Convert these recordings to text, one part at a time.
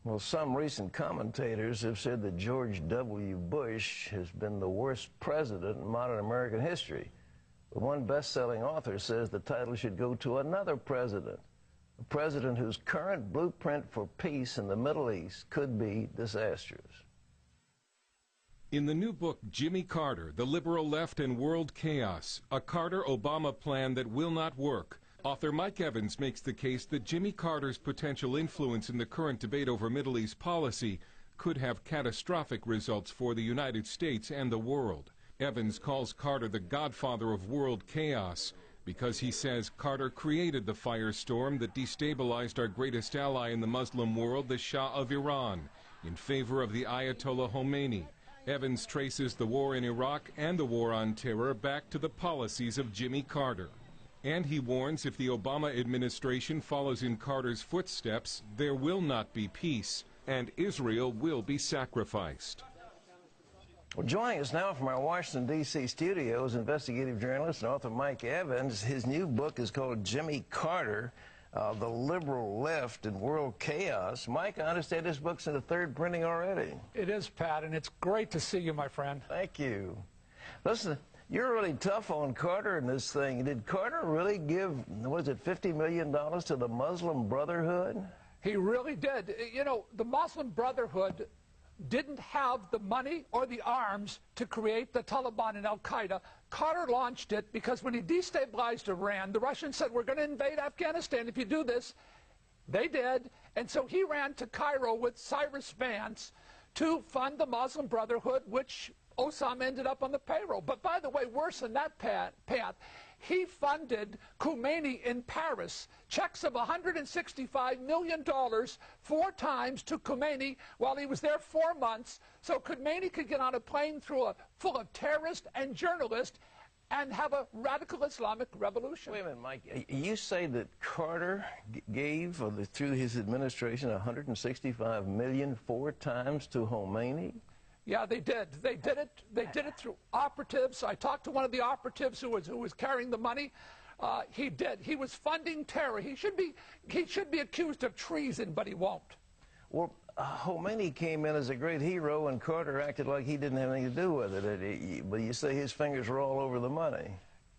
Well, some recent commentators have said that George W. Bush has been the worst president in modern American history. But one best-selling author says the title should go to another president, a president whose current blueprint for peace in the Middle East could be disastrous. In the new book, Jimmy Carter, The Liberal Left and World Chaos, a Carter-Obama plan that will not work, author Mike Evans makes the case that Jimmy Carter's potential influence in the current debate over Middle East policy could have catastrophic results for the United States and the world. Evans calls Carter the godfather of world chaos because he says Carter created the firestorm that destabilized our greatest ally in the Muslim world, the Shah of Iran, in favor of the Ayatollah Khomeini. Evans traces the war in Iraq and the war on terror back to the policies of Jimmy Carter. And he warns if the Obama administration follows in Carter's footsteps, there will not be peace, and Israel will be sacrificed. Well, joining us now from our Washington, D.C. studios, investigative journalist and author Mike Evans. His new book is called Jimmy Carter, The Liberal Left and World Chaos. Mike, I understand this book's in the third printing already. It is, Pat, and it's great to see you, my friend. Thank you. Listen, you're really tough on Carter in this thing. Did Carter really give, what is it, $50 million to the Muslim Brotherhood? He really did. You know, the Muslim Brotherhood didn't have the money or the arms to create the Taliban and Al-Qaeda. Carter launched it because when he destabilized Iran, the Russians said, we're going to invade Afghanistan if you do this. They did. And so he ran to Cairo with Cyrus Vance to fund the Muslim Brotherhood, which Osama ended up on the payroll. But by the way, worse than that path, he funded Khomeini in Paris, checks of $165 million 4 times to Khomeini while he was there 4 months, so Khomeini could get on a plane full of terrorists and journalists and have a radical Islamic revolution. Wait a minute, Mike. You say that Carter gave, through his administration, $165 million 4 times to Khomeini? Yeah, they did. They did it through operatives. I talked to one of the operatives who was carrying the money. He did. He was funding terror. He should be accused of treason, but he won't. Well, Khomeini came in as a great hero, and Carter acted like he didn't have anything to do with it. But you say his fingers were all over the money.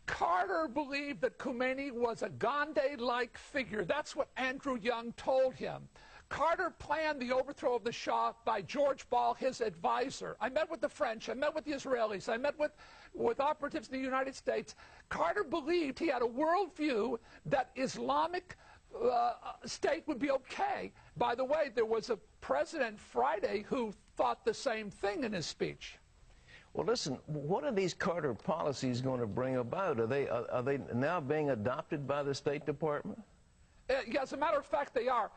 Carter believed that Khomeini was a Gandhi-like figure. That's what Andrew Young told him. Carter planned the overthrow of the Shah by George Ball, his advisor. I met with the French, I met with the Israelis, I met with operatives in the United States. Carter believed he had a worldview that Islamic state would be okay. By the way, there was a president Friday who thought the same thing in his speech. Well, listen, what are these Carter policies going to bring about? Are they now being adopted by the State Department? Yeah, as a matter of fact, they are.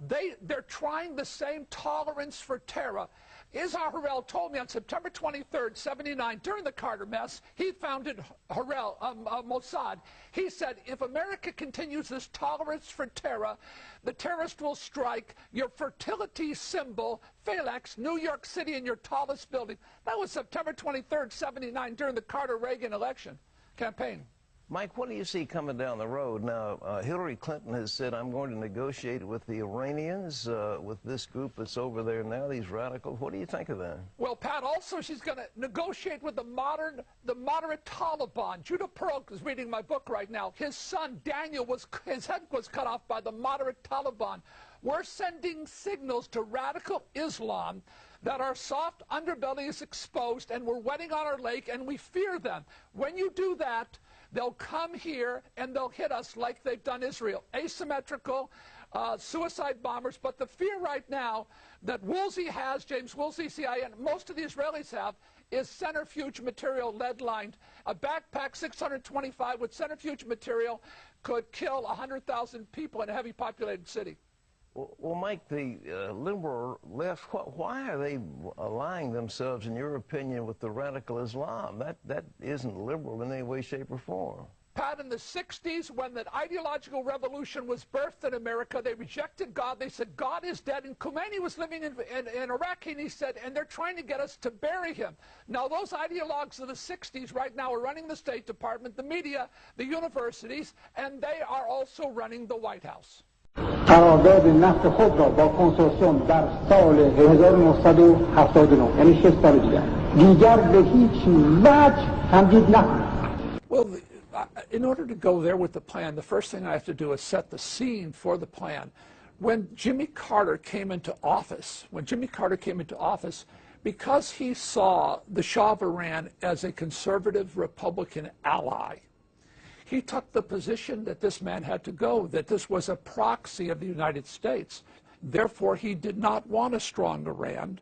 They're trying the same tolerance for terror. Izhar Harel told me on September 23rd, 79, during the Carter mess, he founded Mossad. He said, if America continues this tolerance for terror, the terrorist will strike your fertility symbol, Phalanx, New York City, in your tallest building. That was September 23rd, 79, during the Carter-Reagan election campaign. Mike, what do you see coming down the road? Now, Hillary Clinton has said, I'm going to negotiate with the Iranians, with this group that's over there now, these radicals. What do you think of that? Well, Pat, also she's going to negotiate with the moderate Taliban. Judah Pearl is reading my book right now. His son, Daniel, his head was cut off by the moderate Taliban. We're sending signals to radical Islam that our soft underbelly is exposed and we're wetting on our lake and we fear them. When you do that, they'll come here and they'll hit us like they've done Israel. Asymmetrical, suicide bombers. But the fear right now that Woolsey has, James Woolsey, CIA, and most of the Israelis have, is centrifuge material lead-lined. A backpack 625 with centrifuge material could kill 100,000 people in a heavy populated city. Well, Mike, the liberal left, why are they allying themselves, in your opinion, with the radical Islam? That isn't liberal in any way, shape, or form. Pat, in the 60s, when the ideological revolution was birthed in America, they rejected God. They said, God is dead. And Khomeini was living in Iraq, and he said, and they're trying to get us to bury him. Now, those ideologues of the 60s right now are running the State Department, the media, the universities, and they are also running the White House. قرارداد نفت خود را با کنسورسیوم در سال 1979 یعنی 6 سال دیگر به هیچ وجه تمدید نکنید. Well, in order to go there with the plan, the first thing I have to do is set the scene for the plan. When Jimmy Carter came into office, because he saw the Shah of Iran as a conservative Republican ally, he took the position that this man had to go, that this was a proxy of the United States. Therefore, he did not want a strong Iran,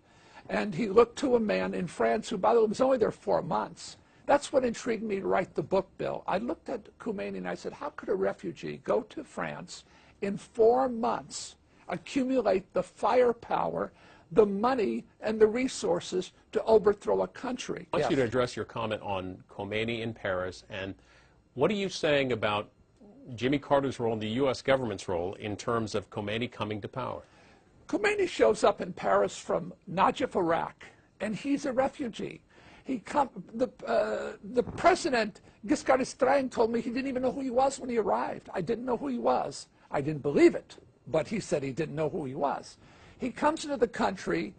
and he looked to a man in France who, by the way, was only there 4 months. That's what intrigued me to write the book, Bill. I looked at Khomeini and I said, how could a refugee go to France in 4 months, accumulate the firepower, the money, and the resources to overthrow a country? I want you to address your comment on Khomeini in Paris, and what are you saying about Jimmy Carter's role and the U.S. government's role in terms of Khomeini coming to power? Khomeini shows up in Paris from Najaf, Iraq, and he's a refugee. The president, Giscard d'Estaing, told me he didn't even know who he was when he arrived. I didn't know who he was. I didn't believe it, but he said he didn't know who he was. He comes into the country.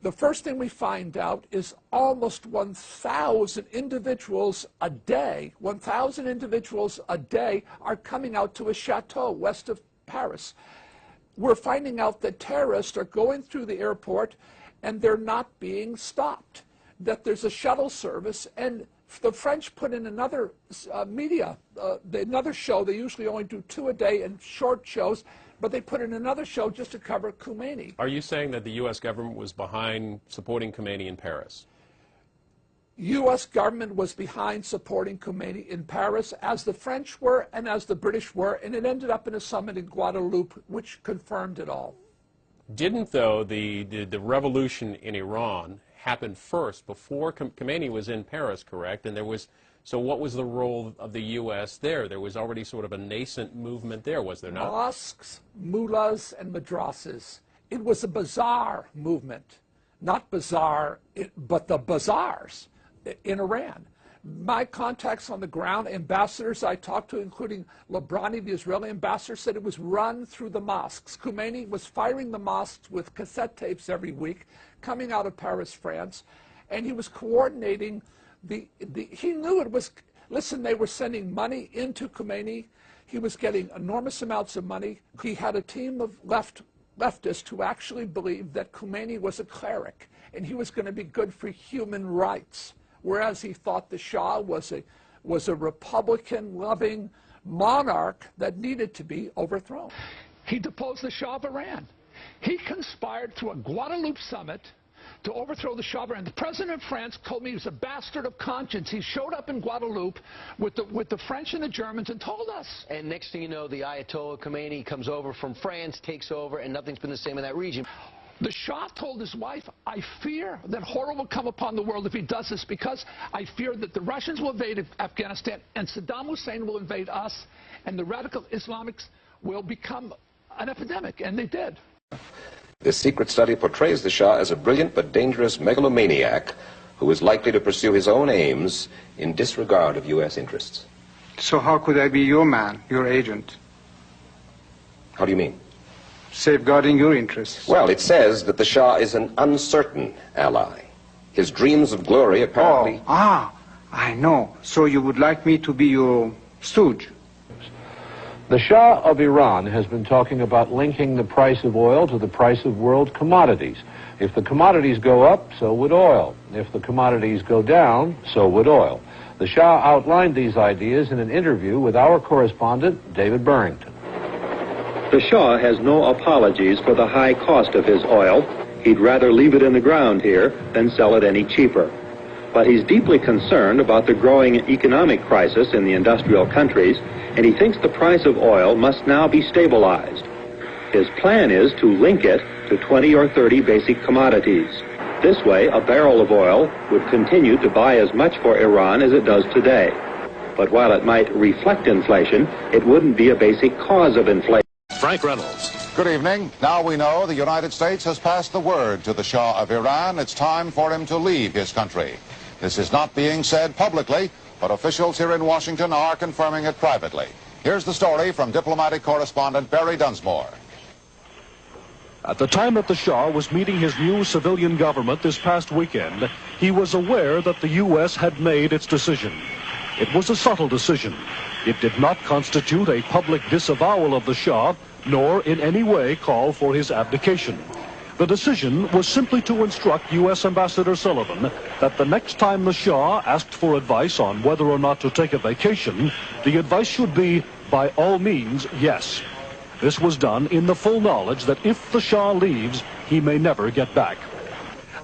The first thing we find out is almost 1,000 individuals a day, 1,000 individuals a day are coming out to a chateau west of Paris. We're finding out that terrorists are going through the airport and they're not being stopped, that there's a shuttle service, and the French put in another another show. They usually only do 2 a day and short shows, but they put in another show just to cover Khomeini. Are you saying that the U.S. government was behind supporting Khomeini in Paris? U.S. government was behind supporting Khomeini in Paris, as the French were and as the British were, and it ended up in a summit in Guadeloupe, which confirmed it all. Didn't, though, the revolution in Iran happen first before Khomeini was in Paris, correct? And so what was the role of the U.S. there? There was already sort of a nascent movement there, was there not? Mosques, mullahs, and madrasas. It was a bazaar movement, not bazaar, but the bazaars in Iran. My contacts on the ground, ambassadors I talked to, including Labrani, the Israeli ambassador, said it was run through the mosques. Khomeini was firing the mosques with cassette tapes every week, coming out of Paris, France, and he was coordinating he knew it was, listen, they were sending money into Khomeini. He was getting enormous amounts of money. He had a team of leftists who actually believed that Khomeini was a cleric and he was going to be good for human rights, whereas he thought the Shah was a Republican-loving monarch that needed to be overthrown. He deposed the Shah of Iran. He conspired through a Guadeloupe summit to overthrow the Shah of Iran. The president of France told me he was a bastard of conscience. He showed up in Guadeloupe with the French and the Germans and told us. And next thing you know, the Ayatollah Khomeini comes over from France, takes over, and nothing's been the same in that region. The Shah told his wife, I fear that horror will come upon the world if he does this, because I fear that the Russians will invade Afghanistan and Saddam Hussein will invade us and the radical Islamics will become an epidemic, and they did. This secret study portrays the Shah as a brilliant but dangerous megalomaniac who is likely to pursue his own aims in disregard of U.S. interests. So how could I be your man, your agent? How do you mean? Safeguarding your interests. Well, it says that the Shah is an uncertain ally. His dreams of glory apparently... I know. So you would like me to be your stooge? The Shah of Iran has been talking about linking the price of oil to the price of world commodities. If the commodities go up, so would oil. If the commodities go down, so would oil. The Shah outlined these ideas in an interview with our correspondent, David Burrington. The Shah has no apologies for the high cost of his oil. He'd rather leave it in the ground here than sell it any cheaper. But he's deeply concerned about the growing economic crisis in the industrial countries, and he thinks the price of oil must now be stabilized. His plan is to link it to 20 or 30 basic commodities. This way, a barrel of oil would continue to buy as much for Iran as it does today. But while it might reflect inflation, it wouldn't be a basic cause of inflation. Frank Reynolds. Good evening. Now we know the United States has passed the word to the Shah of Iran. It's time for him to leave his country. This is not being said publicly, but officials here in Washington are confirming it privately. Here's the story from diplomatic correspondent Barry Dunsmore. At the time that the Shah was meeting his new civilian government this past weekend, he was aware that the U.S. had made its decision. It was a subtle decision. It did not constitute a public disavowal of the Shah, nor in any way call for his abdication. The decision was simply to instruct U.S. Ambassador Sullivan that the next time the Shah asked for advice on whether or not to take a vacation, the advice should be, by all means, yes. This was done in the full knowledge that if the Shah leaves, he may never get back.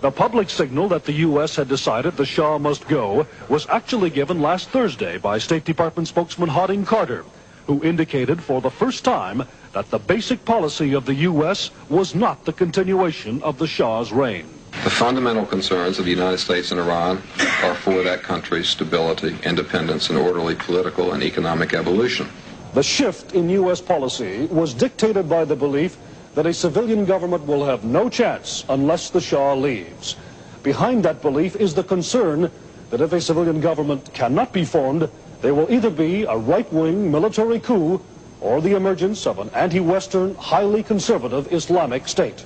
The public signal that the U.S. had decided the Shah must go was actually given last Thursday by State Department spokesman Harding Carter, who indicated for the first time that the basic policy of the U.S. was not the continuation of the Shah's reign. The fundamental concerns of the United States and Iran are for that country's stability, independence, and orderly political and economic evolution. The shift in U.S. policy was dictated by the belief that a civilian government will have no chance unless the Shah leaves. Behind that belief is the concern that if a civilian government cannot be formed, there will either be a right-wing military coup or the emergence of an anti-Western, highly conservative Islamic state.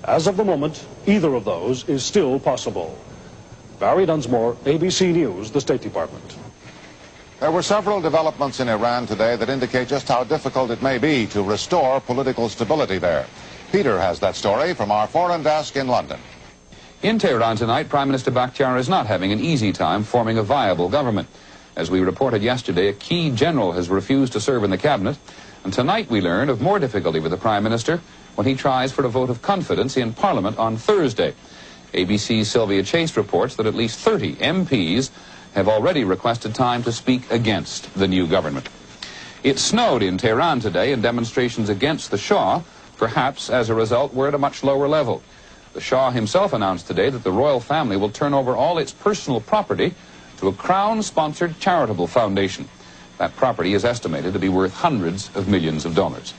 As of the moment, either of those is still possible. Barry Dunsmore, ABC News, the State Department. There were several developments in Iran today that indicate just how difficult it may be to restore political stability there. Peter has that story from our foreign desk in London. In Tehran tonight, Prime Minister Bakhtiar is not having an easy time forming a viable government. As we reported yesterday, a key general has refused to serve in the cabinet, and tonight we learn of more difficulty with the Prime Minister when he tries for a vote of confidence in Parliament on Thursday. ABC's Sylvia Chase reports that at least 30 MPs have already requested time to speak against the new government. It snowed in Tehran today, and demonstrations against the Shah, perhaps as a result, were at a much lower level. The Shah himself announced today that the royal family will turn over all its personal property to a Crown-sponsored charitable foundation. That property is estimated to be worth hundreds of millions of dollars.